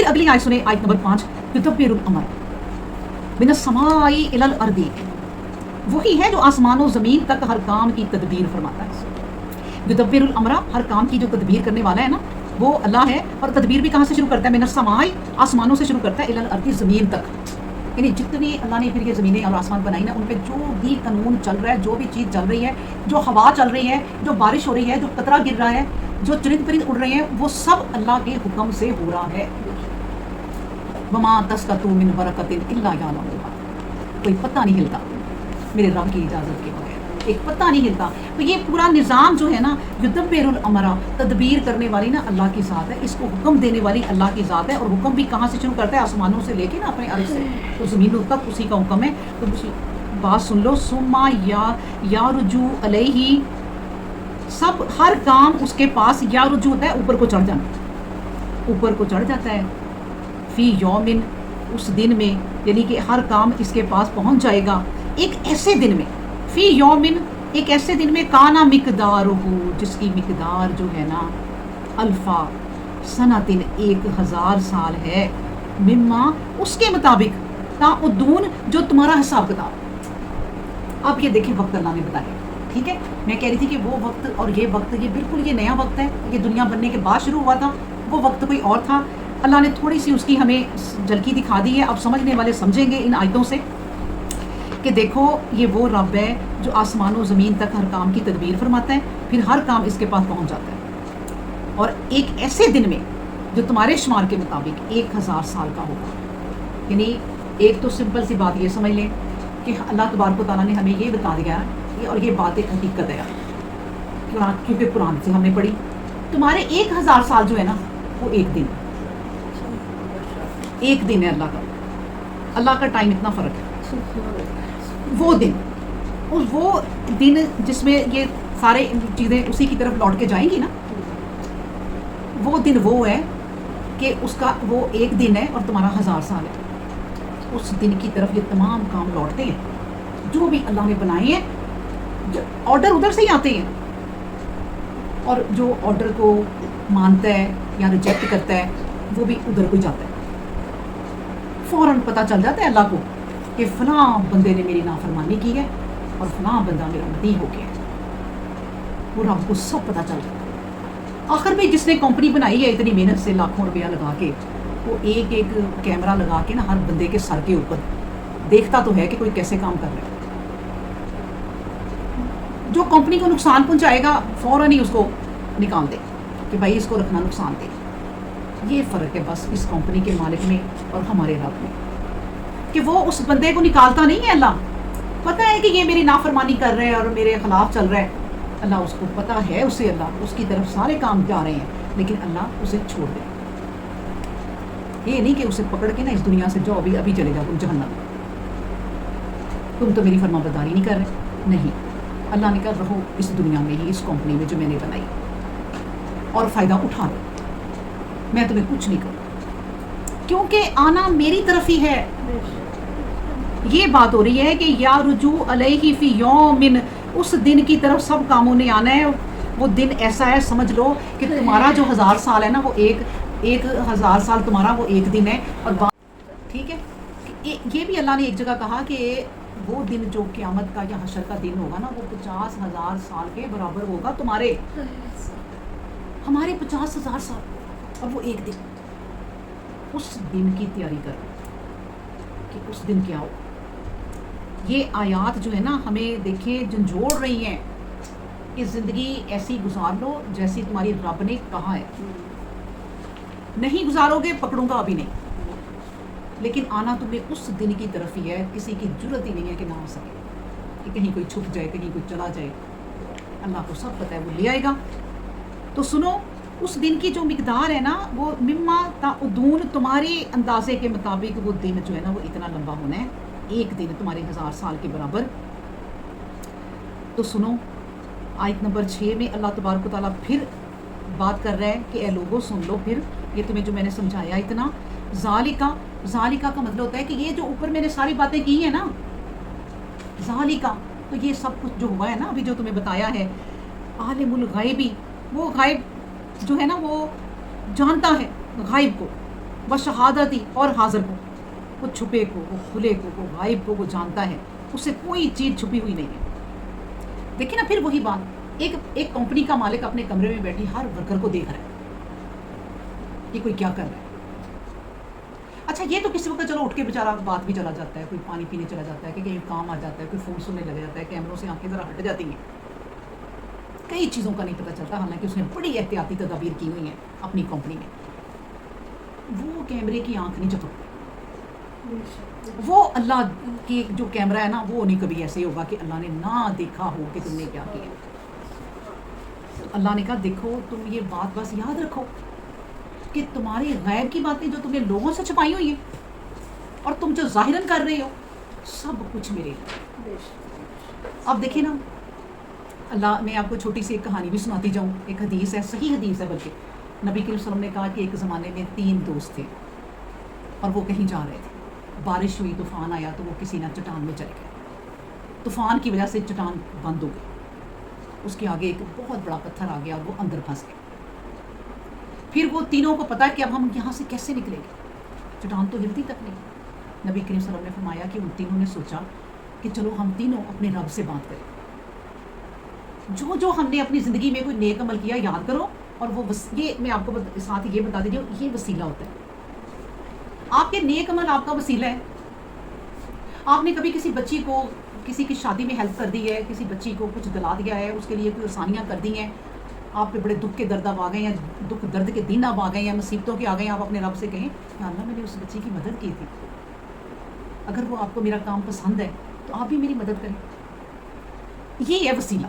اگلی آیت سنیں, آیت نمبر 5. یدبر الامر من السماء الی الارض, وہی ہے جو آسمان و زمین تک ہر کام کی تدبیر فرماتا ہے. یدبر الامر, ہر کام کی جو تدبیر کرنے والا ہے نا وہ اللہ ہے. اور تدبیر بھی کہاں سے شروع کرتا ہے؟ من السماء, آسمانوں سے شروع کرتا ہے, الی الارض, زمین تک. یعنی جتنی اللہ نے پھر یہ زمینیں اور آسمان بنائی نا, ان پہ جو بھی قانون چل رہا ہے, جو بھی چیز چل رہی ہے, جو ہوا چل رہی ہے, جو بارش ہو رہی ہے, جو قطرہ گر رہا ہے, جو چرند پرند اڑ رہے ہیں, وہ سب اللہ کے حکم سے ہو رہا ہے. وما تسقط من ورقۃ الا یعلمها, کوئی پتہ نہیں ہلتا میرے رب کی اجازت کے بغیر, ایک پتہ نہیں ہلتا. تو یہ پورا نظام جو ہے نا, یدبر الامر, تدبیر کرنے والی نا اللہ کی ذات ہے, اس کو حکم دینے والی اللہ کی ذات ہے. اور حکم بھی کہاں سے شروع کرتا ہے؟ آسمانوں سے لے کے نا اپنے عرش سے تو زمینوں تک اسی کا حکم ہے. تو بات سن لو, ثم یارجو علیہ, سب ہر کام اس کے پاس, یا رجوع ہوتا ہے اوپر کو چڑھ جانا, اوپر کو چڑھ جاتا ہے. فی یومن, اس دن میں, یعنی کہ ہر کام اس کے پاس پہنچ جائے گا ایک ایسے دن میں. فی یومن, ایک ایسے دن میں, کانا مقدارہ, جس کی مقدار جو ہے نا, الفا سنتن, 1000 سال ہے, مما, اس کے مطابق, تعدون, جو تمہارا حساب کتاب. اب یہ دیکھیں وقت اللہ نے بتایا, ٹھیک ہے. میں کہہ رہی تھی کہ وہ وقت اور یہ وقت, یہ بالکل یہ نیا وقت ہے, یہ دنیا بننے کے بعد شروع ہوا تھا. وہ وقت کوئی اور تھا. اللہ نے تھوڑی سی اس کی ہمیں جھلکی دکھا دی ہے. اب سمجھنے والے سمجھیں گے ان آیتوں سے کہ دیکھو یہ وہ رب ہے جو آسمان و زمین تک ہر کام کی تدبیر فرماتا ہے, پھر ہر کام اس کے پاس پہنچ جاتا ہے. اور ایک ایسے دن میں جو تمہارے شمار کے مطابق 1000 سال کا ہوگا. یعنی ایک تو سمپل سی بات یہ سمجھ لیں کہ اللہ تبارک و تعالیٰ نے ہمیں یہ بتا دیا ہے, اور یہ بات ایک حقیقت ہے, کیونکہ قرآن سے ہم نے پڑھی. تمہارے 1000 سال جو ہے نا وہ ایک دن, ایک دن ہے اللہ کا. اللہ کا ٹائم اتنا فرق ہے. وہ دن جس میں یہ سارے چیزیں اسی کی طرف لوٹ کے جائیں گی نا, وہ دن وہ ہے کہ اس کا وہ ایک دن ہے اور تمہارا 1000 سال ہے. اس دن کی طرف یہ تمام کام لوٹتے ہیں جو بھی اللہ نے بنائے ہیں. آرڈر ادھر سے ہی آتے ہیں, اور جو آرڈر کو مانتا ہے یا ریجیکٹ کرتا ہے وہ بھی ادھر کو جاتا ہے. فوراً پتہ چل جاتا ہے اللہ کو کہ فلاں بندے نے میری نافرمانی کی ہے اور فلاں بندہ میرا مدعی ہو گیا ہے. وہ رب کو سب پتہ چل جاتا ہے. آخر میں جس نے کمپنی بنائی ہے اتنی محنت سے, لاکھوں روپیہ لگا کے, وہ ایک ایک کیمرہ لگا کے نا ہر بندے کے سر کے اوپر دیکھتا تو ہے کہ کوئی کیسے کام کر رہا ہے. جو کمپنی کو نقصان پہنچائے گا فوراً ہی اس کو نکال دے کہ بھائی اس کو رکھنا نقصان دے. یہ فرق ہے بس اس کمپنی کے مالک میں اور ہمارے رب میں, کہ وہ اس بندے کو نکالتا نہیں ہے. اللہ پتہ ہے کہ یہ میری نافرمانی کر رہے ہیں اور میرے خلاف چل رہا ہے. اللہ اس کو پتہ ہے, اسے اللہ اس کی طرف سارے کام جا رہے ہیں, لیکن اللہ اسے چھوڑ دے. یہ نہیں کہ اسے پکڑ کے نا اس دنیا سے جاؤ, ابھی چلے جاؤ تم جہنم, تم تو میری فرما برداری نہیں کر رہے. نہیں, اللہ نے کہا رہو اس دنیا میں ہی, اس کمپنی میں جو میں نے بنائی, اور فائدہ اٹھا لو, میں تمہیں کچھ نہیں کروں, کیونکہ آنا میری طرف ہی ہے. یہ بات ہو رہی ہے کہ یا رجوع علیہ فی یومن, اس دن کی طرف سب کاموں نے آنا ہے. وہ دن ایسا ہے, سمجھ لو کہ تمہارا جو 1000 سال ہے نا وہ 1000 سال تمہارا وہ ایک دن ہے. اور ٹھیک ہے, یہ بھی اللہ نے ایک جگہ کہا کہ وہ دن جو قیامت کا یا حشر کا دن ہوگا نا وہ 50,000 سال کے برابر ہوگا تمہارے, ہمارے 50,000 سال, اور وہ ایک دن. اس دن کی تیاری کرو کہ اس دن کیا ہو. یہ آیات جو ہے نا ہمیں دیکھیں جھنجھوڑ رہی ہیں کہ زندگی ایسی گزار لو جیسی تمہاری رب نے کہا ہے. نہیں گزارو گے پکڑوں گا ابھی نہیں, لیکن آنا تمہیں اس دن کی طرف ہی ہے. کسی کی ضرورت ہی نہیں ہے کہ نہ ہو سکے, کہ کہیں کوئی چھپ جائے, کہیں کوئی چلا جائے. اللہ کو سب پتہ ہے, وہ لے آئے گا. تو سنو, اس دن کی جو مقدار ہے نا وہ مما تعدون, تمہارے اندازے کے مطابق وہ دن جو ہے نا وہ اتنا لمبا ہونا ہے, ایک دن تمہارے 1000 سال کے برابر. تو سنو, آیت نمبر 6 میں اللہ تبارک و تعالیٰ پھر بات کر رہا ہے کہ اے لوگو سن لو, پھر یہ تمہیں جو میں نے سمجھایا اتنا. ذالکا کا مطلب ہوتا ہے کہ یہ جو اوپر میں نے ساری باتیں کی ہیں نا, ذالکا, تو یہ سب کچھ جو ہوا ہے نا ابھی جو تمہیں بتایا ہے, عالم الغیبی, وہ غائب جو ہے نا وہ جانتا ہے غائب کو, و شہادتی، اور حاضر کو، وہ چھپے کو، وہ کھلے کو، وہ غائب کو وہ جانتا ہے، اس سے کوئی چیز چھپی ہوئی نہیں ہے۔ دیکھیں نا پھر وہی بات، ایک کمپنی کا مالک اپنے کمرے میں بیٹھی ہر ورکر کو دیکھ رہا ہے کہ کوئی کیا کر رہا ہے۔ اچھا یہ تو کسی وقت چلو اٹھ کے بیچارہ بات بھی چلا جاتا ہے، کوئی پانی پینے چلا جاتا ہے، کہ کہیں کام آ جاتا ہے، کوئی فون سننے لگ جاتا ہے، کیمروں سے آنکھیں ذرا ہٹ جاتی ہیں، کئی چیزوں کا نہیں پتہ چلتا، حالانکہ اس نے بڑی احتیاطی تدابیر کی ہوئی ہیں اپنی کمپنی میں۔ وہ کیمرے کی آنکھ نہیں جھپکتی، وہ اللہ کی جو کیمرہ ہے نا، وہ نہیں کبھی ایسے ہوگا کہ اللہ نے نہ دیکھا ہو کہ تم نے کیا کیا۔ تو اللہ نے کہا دیکھو تم یہ بات بس یاد رکھو کہ تمہاری غیب کی باتیں جو تم نے لوگوں سے چھپائی ہوئی ہیں اور تم جو ظاہراً کر رہے ہو، سب کچھ میرے لیے۔ اب دیکھیں نا، اللہ، میں آپ کو چھوٹی سی ایک کہانی بھی سناتی جاؤں، ایک حدیث ہے، صحیح حدیث ہے بلکہ، نبی کریم صلی اللہ علیہ وسلم نے کہا کہ ایک زمانے میں 3 دوست تھے اور وہ کہیں جا رہے تھے، بارش ہوئی، طوفان آیا تو وہ کسی نہ چٹان میں چلے گئے، طوفان کی وجہ سے چٹان بند ہو گئی، اس کے آگے ایک بہت بڑا پتھر آ گیا اور وہ اندر پھنس گئے۔ پھر وہ تینوں کو پتا کہ اب ہم یہاں سے کیسے نکلیں گے، چٹان تو ہلتی تک نہیں۔ نبی کریم صلی اللہ علیہ وسلم نے فرمایا کہ ان تینوں نے سوچا کہ چلو ہم تینوں اپنے رب سے بات کریں، جو جو ہم نے اپنی زندگی میں کوئی نیک عمل کیا یاد کرو، اور وہ یہ میں آپ کو ساتھ یہ بتا دیجیے، یہ وسیلہ ہوتا ہے، آپ کے نیک عمل آپ کا وسیلہ ہے۔ آپ نے کبھی کسی بچی کو کسی کی شادی میں ہیلپ کر دی ہے، کسی بچی کو کچھ دلا دیا ہے، اس کے لیے کوئی آسانیاں کر دی ہیں، آپ پہ بڑے دکھ کے درد اب آ گئے ہیں، دکھ درد کے دن اب آ گئے ہیں، مصیبتوں کے آ گئے ہیں، آپ اپنے رب سے کہیں یا اللہ میں نے اس بچی کی مدد کی تھی، اگر وہ آپ کو میرا کام پسند ہے تو آپ بھی میری مدد کریں۔ یہ ہے وسیلہ،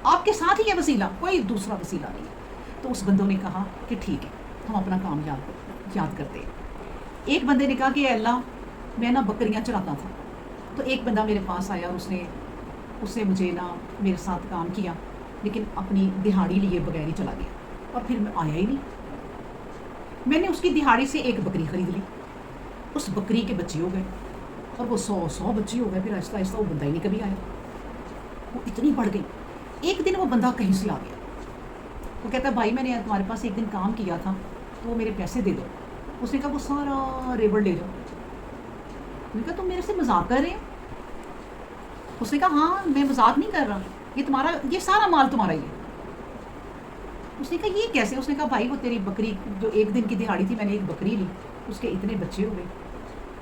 آپ کے ساتھ ہی ہے وسیلہ، کوئی دوسرا وسیلہ نہیں ہے۔ تو اس بندوں نے کہا کہ ٹھیک ہے ہم اپنا کام یاد کرتے ہیں۔ ایک بندے نے کہا کہ اے اللہ میں نا بکریاں چراتا تھا، تو ایک بندہ میرے پاس آیا اور اس نے مجھے نا میرے ساتھ کام کیا، لیکن اپنی دہاڑی لیے بغیر ہی چلا گیا اور پھر میں آیا ہی نہیں۔ میں نے اس کی دہاڑی سے ایک بکری خرید لی، اس بکری کے بچے ہو گئے اور وہ 100 بچے ہو گئے، پھر آہستہ آہستہ وہ بندہ ہی نہیں کبھی آیا، وہ اتنی بڑھ گئی۔ ایک دن وہ بندہ کہیں سے آ گیا، وہ کہتا ہے بھائی میں نے تمہارے پاس ایک دن کام کیا تھا تو وہ میرے پیسے دے دو۔ اس نے کہا وہ سارا ریبڑ لے جاؤ۔ میں نے کہا تم میرے سے مذاق کر رہے ہیں؟ اس نے کہا ہاں میں مذاق نہیں کر رہا، یہ سارا مال تمہارا ہی ہے۔ اس نے کہا یہ کیسے؟ اس نے کہا بھائی وہ تیری بکری جو ایک دن کی دہاڑی تھی، میں نے ایک بکری لی، اس کے اتنے بچے ہو گئے،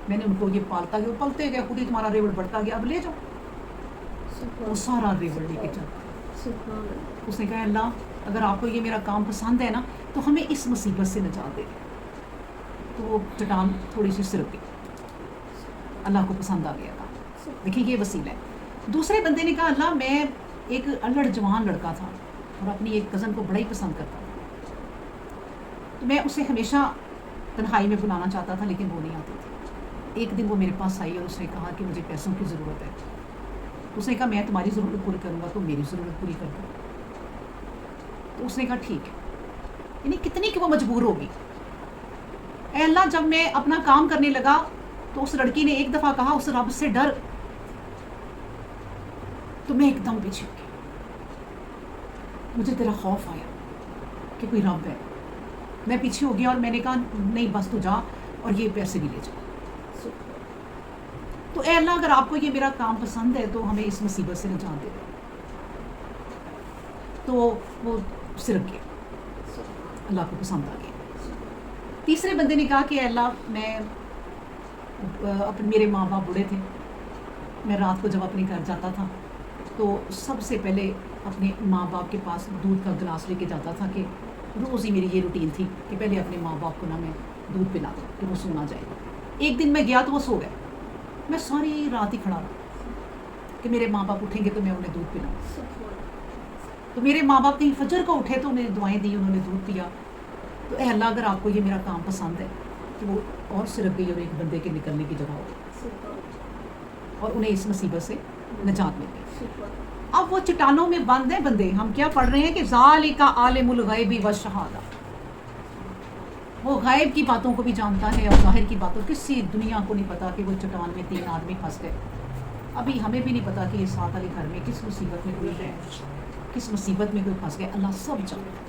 میں نے ان کو یہ پالتا گیا، پلتے گئے، خود ہی تمہارا ریوڑ بڑھتا گیا، اب لے جاؤ۔ وہ سارا ریوڑ لے کے چل۔ اس نے کہا اللہ اگر آپ کو یہ میرا کام پسند ہے نا تو ہمیں اس مصیبت سے نجات دے۔ تو وہ چٹان تھوڑی سی سرک گئی، اللہ کو پسند آ گیا تھا۔ دیکھیں یہ وسیلہ ہے۔ دوسرے بندے نے کہا اللہ میں ایک الڑ جوان لڑکا تھا اور اپنی ایک کزن کو بڑا ہی پسند کرتا تھا، تو میں اسے ہمیشہ تنہائی میں بلانا چاہتا تھا لیکن وہ نہیں آتی تھی۔ ایک دن وہ میرے پاس آئی اور اس نے کہا کہ مجھے پیسوں کی ضرورت ہے۔ اس نے کہا میں تمہاری ضرورت پوری کروں گا تو میری ضرورت پوری کر دو۔ تو اس نے کہا ٹھیک ہے، یعنی کتنی کہ وہ مجبور ہوگی۔ اے اللہ جب میں اپنا کام کرنے لگا تو اس لڑکی نے ایک دفعہ کہا اس رب سے ڈر، تو میں ایک دم پیچھے ہو گئی، مجھے تیرا خوف آیا کہ کوئی رب ہے، میں پیچھے ہو گیا اور میں نے کہا نہیں بس تو جا اور یہ پیسے بھی لے جا۔ تو اے اللہ اگر آپ کو یہ میرا کام پسند ہے تو ہمیں اس مصیبت سے نجات دے دو۔ تو وہ سرک گیا، اللہ کو پسند آ گیا۔ تیسرے بندے نے کہا کہ اے اللہ میں میرے ماں باپ بوڑھے تھے، میں رات کو جب اپنے گھر جاتا تھا تو سب سے پہلے اپنے ماں باپ کے پاس دودھ کا گلاس لے کے جاتا تھا، کہ روز ہی میری یہ روٹین تھی کہ پہلے اپنے ماں باپ کو نا میں دودھ پلا دوں کہ وہ سو نہ جائے۔ ایک دن میں گیا تو وہ سو گئے، میں ساری رات ہی کھڑا رہا کہ میرے ماں باپ اٹھیں گے تو میں انہیں دودھ پلاؤں۔ تو میرے ماں باپ کہیں فجر کو اٹھے تو انہیں دعائیں دی، انہوں نے دودھ پیا۔ تو اے اللہ اگر آپ کو یہ میرا کام پسند ہے تو وہ اور سرک گئی اور ایک بندے کے نکلنے کی جگہ ہو گئی اور انہیں اس مصیبت سے نجات مل گئی۔ اب وہ چٹانوں میں بند ہیں بندے، ہم کیا پڑھ رہے ہیں کہ ذالک عالم الغیب والشہادہ، وہ غائب کی باتوں کو بھی جانتا ہے اور ظاہر کی باتوں، کسی دنیا کو نہیں پتا کہ وہ چٹان میں 3 آدمی پھنس گئے۔ ابھی ہمیں بھی نہیں پتا کہ یہ ساتھ والے گھر میں کس مصیبت میں کوئی ہے، کس مصیبت میں کوئی پھنس گیا، اللہ سب جانتا ہے۔